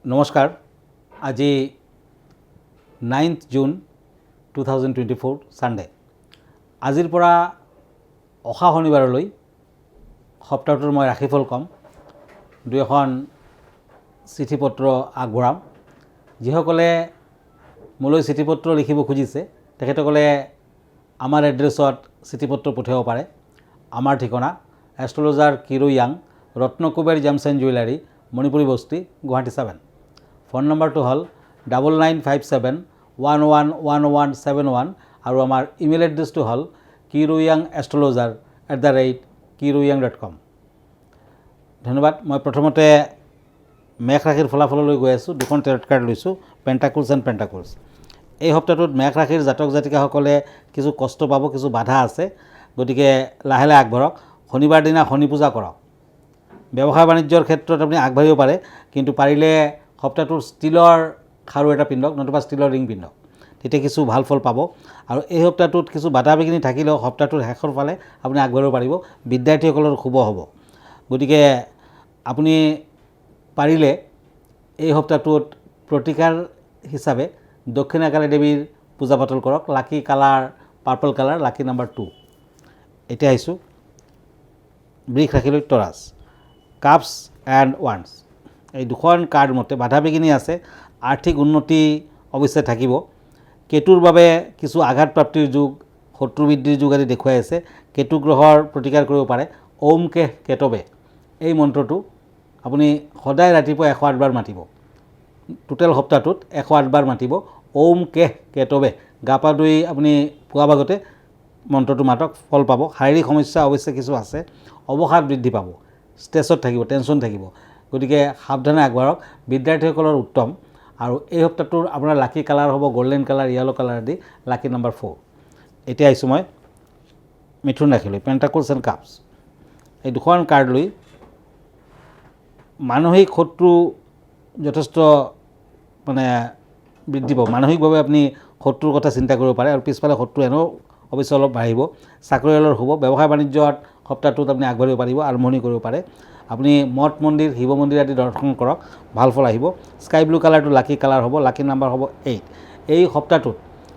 নমস্কাৰ। আজি 9 June 2024 Sunday. আজিৰ পৰা অহা শনিবাৰলৈ সপ্তাহটোৰ মই ৰাশিফল ক'ম। দুই এখন চিঠি পত্ৰ আগবঢ়াম। যিসকলে মোলৈ চিঠি পত্ৰ লিখিব খুজিছে তেখেতসকলে আমাৰ এড্ৰেছত চিঠি পত্ৰ পঠিয়াব পাৰে। আমাৰ ঠিকনা astrologer Kiro Yang, Ratnakuber gems and jewellery, Manipuri Basti, Guwahati 7। Phone নম্বৰটো হ'ল 9957111171 আৰু আমাৰ ইমেইল এড্ৰেছটো হ'ল kiroyangastrologer@kiroyang.com। ধন্যবাদ। মই প্ৰথমতে মেঘ ৰাশিৰ ফলাফললৈ গৈ আছোঁ। দুখন টেৰট কাৰ্ড লৈছোঁ, পেণ্টাকুলছ এণ্ড পেণ্টাকুলছ। এই সপ্তাহটোত মেঘ ৰাশিৰ জাতক জাতিকাসকলে কিছু কষ্ট পাব, কিছু বাধা আছে, গতিকে লাহে লাহে আগবাঢ়ক। শনিবাৰ দিনা শনি পূজা কৰক। ব্যৱসায় বাণিজ্যৰ ক্ষেত্ৰত আপুনি আগবাঢ়িব পাৰে, কিন্তু পাৰিলে সপ্তাহটোৰ ষ্টীলৰ খাৰু এটা পিন্ধক, নতুবা ষ্টীলৰ ৰিং পিন্ধক, তেতিয়া কিছু ভাল ফল পাব। আৰু এই সপ্তাহটোত কিছু বাধা বিঘিনি থাকিলেও সপ্তাহটোৰ শেষৰ ফালে আপুনি আগবাঢ়িব পাৰিব। বিদ্যাৰ্থীসকলৰ শুভ হ'ব। গতিকে আপুনি পাৰিলে এই সপ্তাহটোত প্ৰতিকাৰ হিচাপে দক্ষিণাকালী দেৱীৰ পূজা পাতল কৰক। লাকি কালাৰ পাৰ্পল কালাৰ, লাকি নাম্বাৰ 2। এতিয়া আহিছোঁ বৃষ ৰাশিলৈ। টৰাছ, কাপছ এণ্ড ওৱান্স। এই দুখন কাৰ্ড মতে বাধা বিঘিনি আছে, আৰ্থিক উন্নতি অৱশ্যে থাকিব। কেতুৰ বাবে কিছু আঘাতপ্ৰাপ্তিৰ যুগ, শত্ৰু বৃদ্ধিৰ যুগ আদি দেখুৱাই আছে। কেতু গ্ৰহৰ প্ৰতিকাৰ কৰিব পাৰে। ওম কেহ কেতবে এই মন্ত্ৰটো আপুনি সদায় ৰাতিপুৱা 108 বাৰ মাতিব। টোটেল সপ্তাহটোত 108 বাৰ মাতিব। ওম কেহ কেতবে। গা পা ধুই আপুনি পুৱা ভাগতে মন্ত্ৰটো মাতক, ফল পাব। শাৰীৰিক সমস্যা অৱশ্যে কিছু আছে, অৱসাদ বৃদ্ধি পাব, ষ্ট্ৰেছত থাকিব, টেনশ্যন থাকিব, গতিকে সাৱধানে আগবাঢ়ক। বিদ্যাৰ্থীসকলৰ উত্তম। আৰু এই সপ্তাহটোৰ আপোনাৰ লাকি কালাৰ হ'ব গল্ডেন কালাৰ, য়েলো কালাৰ আদি, লাকি নাম্বাৰ 4। এতিয়া আহিছোঁ মই মিথুন ৰাশিলৈ। পেণ্টাকুলছ এণ্ড কাপছ। এই দুখন কাৰ্ড লৈ মানসিক শত্ৰু যথেষ্ট বৃদ্ধি পাব। মানসিকভাৱে আপুনি শত্ৰুৰ কথা চিন্তা কৰিব পাৰে, আৰু পিছফালে শত্ৰু এনেও অৱশ্যে অলপ বাঢ়িব। চাকৰিয়ালৰ হ'ব। ব্যৱসায় বাণিজ্যত সপ্তাহটোত আপুনি আগবাঢ়িব পাৰিব, আৰম্ভণি কৰিব পাৰে। আপুনি মঠ মন্দিৰ, শিৱ মন্দিৰ আদি দৰ্শন কৰক, ভাল ফল আহিব। স্কাই ব্লু কালাৰটো লাকি কালাৰ হ'ব, লাকি নাম্বাৰ হ'ব 8। এই সপ্তাহটোত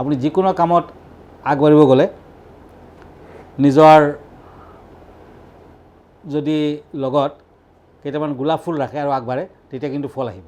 আপুনি যিকোনো কামত আগবাঢ়িব গ'লে নিজৰ যদি লগত কেইটামান গোলাপ ফুল ৰাখে আৰু আগবাঢ়ে, তেতিয়া কিন্তু ফল আহিব।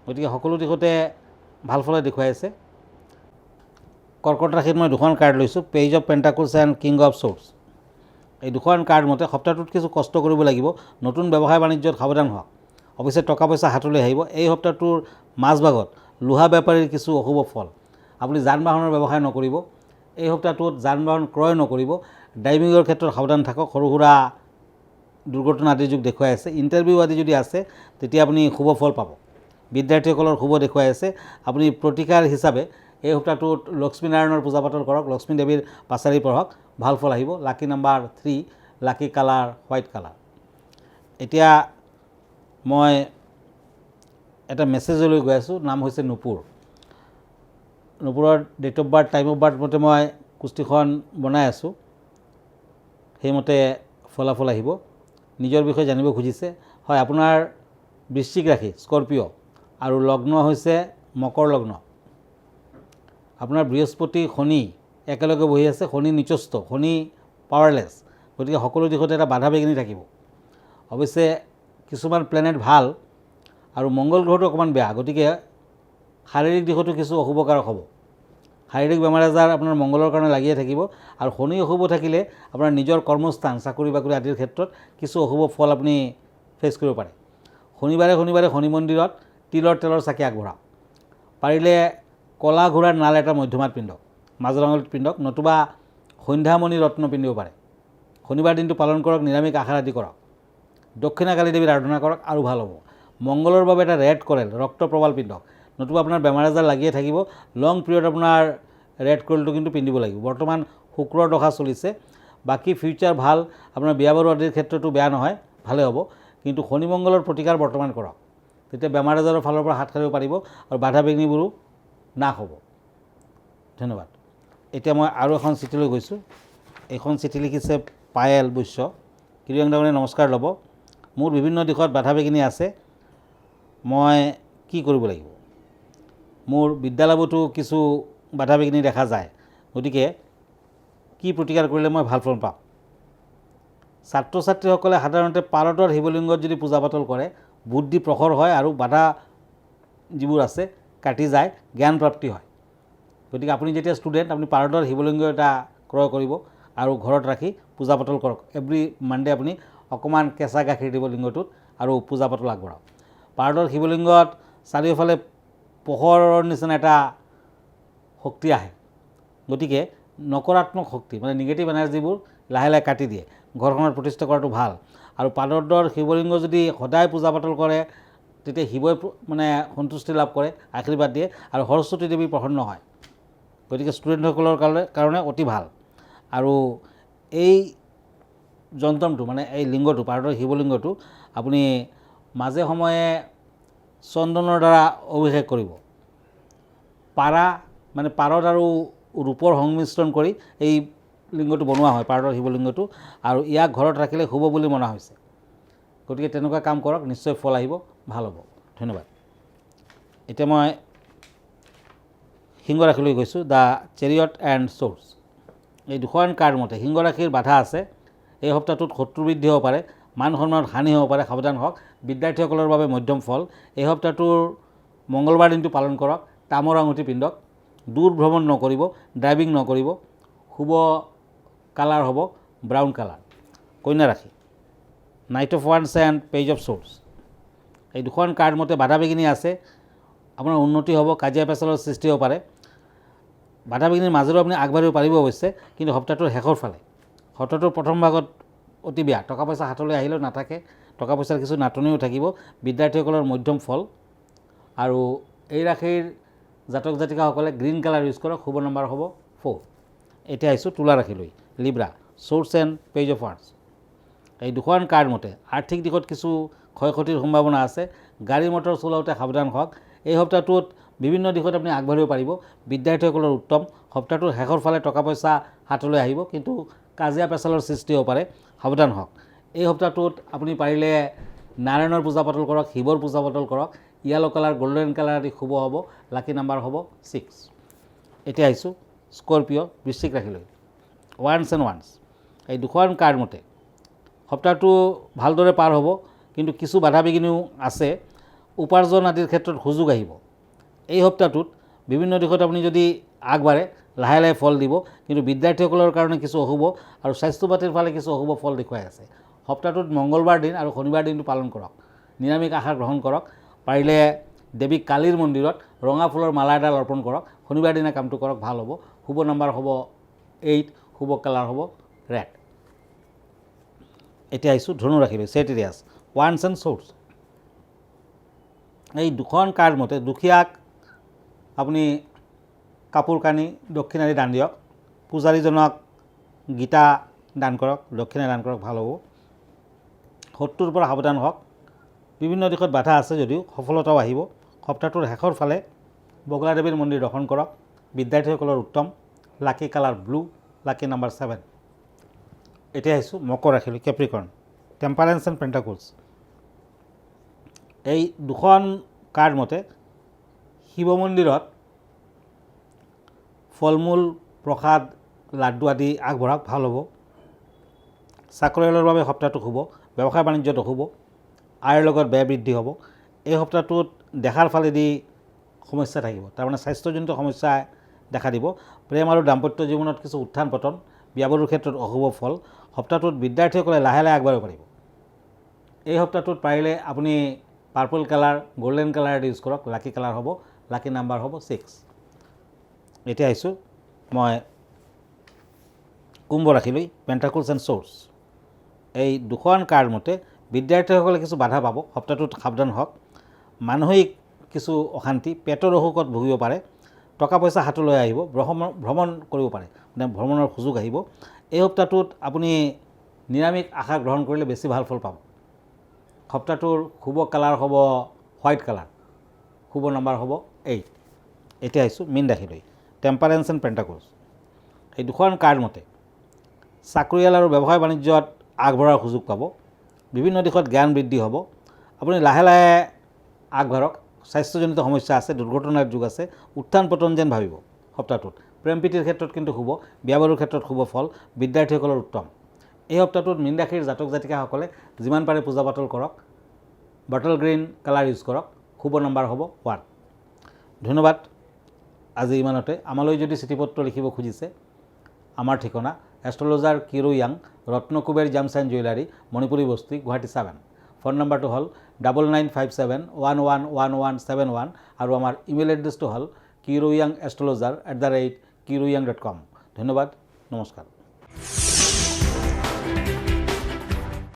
গতিকে সকলো দিশতে ভাল ফলে দেখুৱাই আছে। কৰ্কট ৰাশিত মই দুখন কাৰ্ড লৈছোঁ, page of pentacles and king of swords. এই দুখন কাৰ্ড মতে সপ্তাহটোত কিছু কষ্ট কৰিব লাগিব। নতুন ব্যৱসায় বাণিজ্যত সাৱধান হওক, অৱশ্যে টকা পইচা হাতলৈ আহিব। এই সপ্তাহটোৰ মাজভাগত লোহা বেপাৰীৰ কিছু অশুভ ফল। আপুনি যান বাহনৰ ব্যৱসায় নকৰিব। এই সপ্তাহটোত যান বাহন ক্ৰয় নকৰিব। ড্ৰাইভিঙৰ ক্ষেত্ৰত সাৱধান থাকক, সৰু সুৰা দুৰ্ঘটনা আদিৰ যুগ দেখুৱাই আছে। ইণ্টাৰভিউ আদি যদি আছে তেতিয়া আপুনি শুভ ফল পাব। বিদ্যাৰ্থীসকলৰ শুভ দেখুৱাই আছে। আপুনি প্ৰতিকাৰ হিচাপে এই সপ্তাহটোত লক্ষ্মীনাৰায়ণৰ পূজা পাতল কৰক, লক্ষ্মী দেৱীৰ পাচাৰি পঢ়ক, ভাল ফল আহিব। Lucky number 3, lucky colour white colour. এতিয়া মই এটা মেছেজলৈ গৈ আছোঁ। নাম হৈছে নুপুৰ। নুপুৰৰ date of birth, time of birth মতে মই কুস্তিখন বনাই আছোঁ, সেইমতে ফলাফল আহিব। নিজৰ বিষয়ে জানিব খুজিছে। হয়, আপোনাৰ বৃশ্চিক ৰাশি স্কৰপিঅ' আৰু লগ্ন হৈছে মকৰ লগ্ন। আপোনাৰ বৃহস্পতি শনি একেলগে বহি আছে। শনি নিচস্থ, শনি পাৱাৰলেছ, গতিকে সকলো দিশতে এটা বাধা বিঘিনি থাকিব। অৱশ্যে কিছুমান প্লেনেট ভাল আৰু মংগল গ্ৰহটো অকণমান বেয়া, গতিকে শাৰীৰিক দিশতো কিছু অশুভকাৰক হ'ব। শাৰীৰিক বেমাৰ আজাৰ আপোনাৰ মংগলৰ কাৰণে লাগিয়ে থাকিব। আৰু শনি অশুভ থাকিলে আপোনাৰ নিজৰ কৰ্মস্থান, চাকৰি বাকৰি আদিৰ ক্ষেত্ৰত কিছু অশুভ ফল আপুনি ফেচ কৰিব পাৰে। শনিবাৰে শনি মন্দিৰত তিলৰ তেলৰ চাকি আগবঢ়াওক। পাৰিলে কলা ঘোঁৰাৰ নাল এটা মধ্যমাত পিন্ধক, মাজৰ আঙুলিত পিন্ধক, নতুবা সন্ধ্যামণি ৰত্ন পিন্ধিব পাৰে। শনিবাৰ দিনটো পালন কৰক, নিৰামিষ আহাৰ আদি কৰক, দক্ষিণাকালী দেৱীৰ আৰাধনা কৰক, আৰু ভাল হ'ব। মংগলৰ বাবে এটা ৰেড কৰেল, ৰক্ত প্ৰবাল পিন্ধক, নতুবা আপোনাৰ বেমাৰ আজাৰ লাগিয়ে থাকিব। লং পিৰিয়ড আপোনাৰ ৰেড কৰেলটো কিন্তু পিন্ধিব লাগিব। বৰ্তমান শুক্ৰৰ দশা চলিছে, বাকী ফিউচাৰ ভাল। আপোনাৰ বিয়া বাৰু আদিৰ ক্ষেত্ৰতো বেয়া নহয়, ভালে হ'ব। কিন্তু শনি মংগলৰ প্ৰতিকাৰ বৰ্তমান কৰক, তেতিয়া বেমাৰ আজাৰৰ ফালৰ পৰা হাত সাৰিব পাৰিব আৰু বাধা বিঘিনিবোৰো নাশ হ'ব। ধন্যবাদ। এতিয়া মই আৰু এখন চিঠিলৈ গৈছোঁ। এইখন চিঠি লিখিছে পায়েল বৈশ্য। কিৰিয়ং ডাঙৰীয়া নমস্কাৰ ল'ব। মোৰ বিভিন্ন দিশত বাধা বিঘিনি আছে। মই কি কৰিব লাগিব? মোৰ বিদ্যালয়তো কিছু বাধা বিঘিনি দেখা যায়, গতিকে কি প্ৰতিকাৰ কৰিলে মই ভাল ফল পাম? ছাত্ৰ ছাত্ৰীসকলে সাধাৰণতে পাৰদৰ শিৱলিংগত যদি পূজা পাতল কৰে বুদ্ধি প্ৰখৰ হয় আৰু বাধা যিবোৰ আছে কাটি যায়, জ্ঞান প্ৰাপ্তি হয়। গতিকে আপুনি যেতিয়া ষ্টুডেণ্ট, আপুনি পাৰদৰ শিৱলিংগ এটা ক্ৰয় কৰিব আৰু ঘৰত ৰাখি পূজা পাতল কৰক। এভৰি মানডে আপুনি অকণমান কেঁচা গাখীৰ দিব লিংগটোত আৰু পূজা পাতল আগবঢ়াওক। পাৰদৰ শিৱলিংগত চাৰিওফালে পোহৰৰ নিচিনা এটা শক্তি আহে, গতিকে নকাৰাত্মক শক্তি মানে নিগেটিভ এনাৰ্জিবোৰ লাহে লাহে কাটি দিয়ে। ঘৰখনত প্ৰতিষ্ঠা কৰাটো ভাল। আৰু পাৰদৰ শিৱলিংগ যদি সদায় পূজা পাতল কৰে তেতিয়া শিৱই মানে সন্তুষ্টি লাভ কৰে, আশীৰ্বাদ দিয়ে আৰু সৰস্বতী দেৱী প্ৰসন্ন হয়। গতিকে ষ্টুডেণ্টসকলৰ কাৰণে অতি ভাল। আৰু এই যন্ত্ৰটো মানে এই লিংগটো, পাৰদৰ শিৱলিংগটো আপুনি মাজে সময়ে চন্দনৰ দ্বাৰা অভিষেক কৰিব। পাৰা মানে পাৰদ আৰু ৰূপৰ সংমিশ্ৰণ কৰি এই লিংগটো বনোৱা হয়, পাৰদৰ শিৱলিংগটো, আৰু ইয়াক ঘৰত ৰাখিলে শুভ বুলি মনা হৈছে। গতিকে তেনেকুৱা কাম কৰক, নিশ্চয় ফল আহিব, ভাল হ'ব। ধন্যবাদ। এতিয়া মই সিংহ ৰাশিলৈ গৈছোঁ, দ্য চেৰিয়ট এণ্ড শ্বৰ্ডছ। এই দুখন কাৰ্ড মতে সিংহ ৰাশিৰ বাধা আছে। এই সপ্তাহটোত শত্ৰু বৃদ্ধি হ'ব পাৰে, মান সন্মানত হানি হ'ব পাৰে, সাৱধান হওক। বিদ্যাৰ্থীসকলৰ বাবে মধ্যম ফল। এই সপ্তাহটোৰ মংগলবাৰ দিনটো পালন কৰক। তামৰ আঙুঠি পিন্ধক। দূৰ ভ্ৰমণ নকৰিব, ড্ৰাইভিং নকৰিব। শুভ কালাৰ হ'ব ব্ৰাউন কালাৰ। কন্যা ৰাশি, নাইট অফ ওৱান্স এণ্ড পেজ অফ শ্বৰ্ডছ। এই দুখন কাৰ্ড মতে বাধা বিঘিনি আছে, আপোনাৰ উন্নতি হ'ব, কাজিয়া পেচালৰ সৃষ্টি হ'ব পাৰে। বাধা বিঘিনিৰ মাজেৰেও আপুনি আগবাঢ়িব পাৰিব অৱশ্যে, কিন্তু সপ্তাহটোৰ শেষৰ ফালে, সপ্তাহটোৰ প্ৰথম ভাগত অতি বেয়া। টকা পইচা হাতলৈ আহিলেও নাথাকে, টকা পইচাৰ কিছু নাটনিও থাকিব। বিদ্যাৰ্থীসকলৰ মধ্যম ফল। আৰু এই ৰাশিৰ জাতক জাতিকাসকলে গ্ৰীণ কালাৰ ইউজ কৰক, শুভ নম্বৰ হ'ব 4। এতিয়া আহিছোঁ তুলা ৰাশিলৈ, Libra, swords and page of ওৱান্স। এই দুখন কাৰ্ড মতে আৰ্থিক দিশত কিছু ক্ষয় ক্ষতিৰ সম্ভাৱনা আছে। গাড়ী মটৰ চলাওঁতে সাৱধান হওক। এই সপ্তাহটোত বিভিন্ন দিশত আপুনি আগবাঢ়িব পাৰিব। বিদ্যাৰ্থীসকলৰ উত্তম। সপ্তাহটোৰ শেষৰ ফালে টকা পইচা হাতলৈ আহিব, কিন্তু কাজিয়া পেচালৰ সৃষ্টি হ'ব পাৰে, সাৱধান হওক। এই সপ্তাহটোত আপুনি পাৰিলে নাৰায়ণৰ পূজা পাতল কৰক, শিৱৰ পূজা পাতল কৰক। য়েলো কালাৰ, গল্ডেন কালাৰ আদি শুভ হ'ব। লাকি নাম্বাৰ হ'ব 6। এতিয়া আহিছোঁ স্কৰপিঅ' বৃশ্চিক ৰাশিলৈ, ওৱান্স এণ্ড ওৱান্স। এই দুখন কাৰ্ড মতে সপ্তাহটো ভালদৰে পাৰ হ'ব, কিন্তু কিছু বাধা বিঘিনিও আছে। উপাৰ্জন আদিৰ ক্ষেত্ৰত সুযোগ আহিব। এই সপ্তাহটোত বিভিন্ন দিশত আপুনি যদি আগবাঢ়ে লাহে লাহে ফল দিব, কিন্তু বিদ্যাৰ্থীসকলৰ কাৰণে কিছু অশুভ আৰু স্বাস্থ্য পাতিৰ ফালে কিছু অশুভ ফল দেখুৱাই আছে। সপ্তাহটোত মংগলবাৰ দিন আৰু শনিবাৰ দিনটো পালন কৰক। নিৰামিষ আহাৰ গ্ৰহণ কৰক। পাৰিলে দেৱী কালীৰ মন্দিৰত ৰঙা ফুলৰ মালা এডাল অৰ্পণ কৰক। শনিবাৰ দিনা কামটো কৰক, ভাল হ'ব। শুভ নম্বৰ হ'ব 8, শুভ কালাৰ হ'ব ৰেড। এতিয়া আহিছোঁ ধনু ৰাশিলৈ, চেটিৰিয়াছ, ওৱান্স এণ্ড শ্বৰ্ডছ। এই দুখন কাৰ্ড মতে দুখীয়াক আপুনি কাপোৰ কানি দক্ষিণাদি দান দিয়ক। পূজাৰীজনক গীতা দান কৰক, দক্ষিণা দান কৰক, ভাল হ'ব। শত্ৰুৰ পৰা সাৱধান হওক। বিভিন্ন দিশত বাধা আছে যদিও সফলতাও আহিব। সপ্তাহটোৰ শেষৰ ফালে বগলা দেৱীৰ মন্দিৰ দৰ্শন কৰক। বিদ্যাৰ্থীসকলৰ উত্তম। লাকি কালাৰ ব্লু, লাকি নাম্বাৰ 7। এতিয়া আহিছোঁ মকৰ ৰাশিলৈ, কেপ্ৰিকৰ্ণ, টেম্পাৰেন্স এণ্ড পেণ্টাকলছ। এই দুখন কাৰ্ড মতে শিৱ মন্দিৰত ফল মূল, প্ৰসাদ, লাড্ডু আদি আগবঢ়াওক, ভাল হ'ব। চাকৰিয়ালৰ বাবে সপ্তাহটো শুভ। ব্যৱসায় বাণিজ্যত অশুভ। আয়ৰ লগত ব্যয় বৃদ্ধি হ'ব। এই সপ্তাহটোত দেখাৰ ফালেদি সমস্যা থাকিব, তাৰমানে স্বাস্থ্যজনিত সমস্যা দেখা দিব। প্ৰেম আৰু দাম্পত্য জীৱনত কিছু উত্থান পতন, বিয়া বাৰুৰ ক্ষেত্ৰত অশুভ ফল। সপ্তাহটোত বিদ্যাৰ্থীসকলে লাহে লাহে আগবাঢ়িব পাৰিব। এই সপ্তাহটোত পাৰিলে আপুনি purple colour, golden colour use কৰক, লাকি কালাৰ হ'ব, লাকি নাম্বাৰ হ'ব 6। এতিয়া আহিছোঁ মই কুম্ভ ৰাশিলৈ, পেণ্টাকলছ এণ্ড শ্বৰ্ডছ। এই দুখন কাৰ্ড মতে বিদ্যাৰ্থীসকলে কিছু বাধা পাব। সপ্তাহটোত সাৱধান হওক। মানসিক কিছু অশান্তি, পেটৰ অসুখত ভুগিব পাৰে। টকা পইচা হাতলৈ আহিব। ভ্ৰমণ কৰিব পাৰে, মানে ভ্ৰমণৰ সুযোগ আহিব। এই সপ্তাহটোত আপুনি নিৰামিষ আহাৰ গ্ৰহণ কৰিলে বেছি ভাল ফল পাব। সপ্তাহটোৰ শুভ কালাৰ হ'ব হোৱাইট কালাৰ, শুভ নম্বৰ হ'ব 8। এতিয়া আহিছোঁ মীন ৰাশিলৈ, টেম্পাৰেন্স এণ্ড পেণ্টাকলছ। এই দুখন কাৰ্ড মতে চাকৰিয়াল আৰু ব্যৱসায় বাণিজ্যত আগবঢ়াৰ সুযোগ পাব। বিভিন্ন দিশত জ্ঞান বৃদ্ধি হ'ব। আপুনি লাহে লাহে আগবাঢ়ক। স্বাস্থ্যজনিত সমস্যা আছে, দুৰ্ঘটনাৰ যুগ আছে, উত্থান পতন যেন ভাবিব সপ্তাহটোত। প্ৰেম প্ৰীতিৰ ক্ষেত্ৰত কিন্তু শুভ, বিয়া বাৰুৰ ক্ষেত্ৰত শুভ ফল, বিদ্যাৰ্থীসকলৰ উত্তম। এই সপ্তাহটোত মীন ৰাশিৰ জাতক জাতিকাসকলে যিমান পাৰে পূজা পাতল কৰক, বটল গ্ৰীণ কালাৰ ইউজ কৰক, শুভ নম্বৰ হ'ব 1। ধন্যবাদ। আজি ইমানতে। আমালৈ যদি চিঠিপত্ৰ লিখিব খুজিছে, আমাৰ ঠিকনা astrologer Kiro Yang, Ratnakuber gems and jewellery, Manipuri Basti, Guwahati 7। Phone নম্বৰটো হ'ল 9957111171 আৰু আমাৰ ইমেইল এড্ৰেছটো হ'ল kiroyangastrologer@kiroyang.com। ধন্যবাদ, নমস্কাৰ।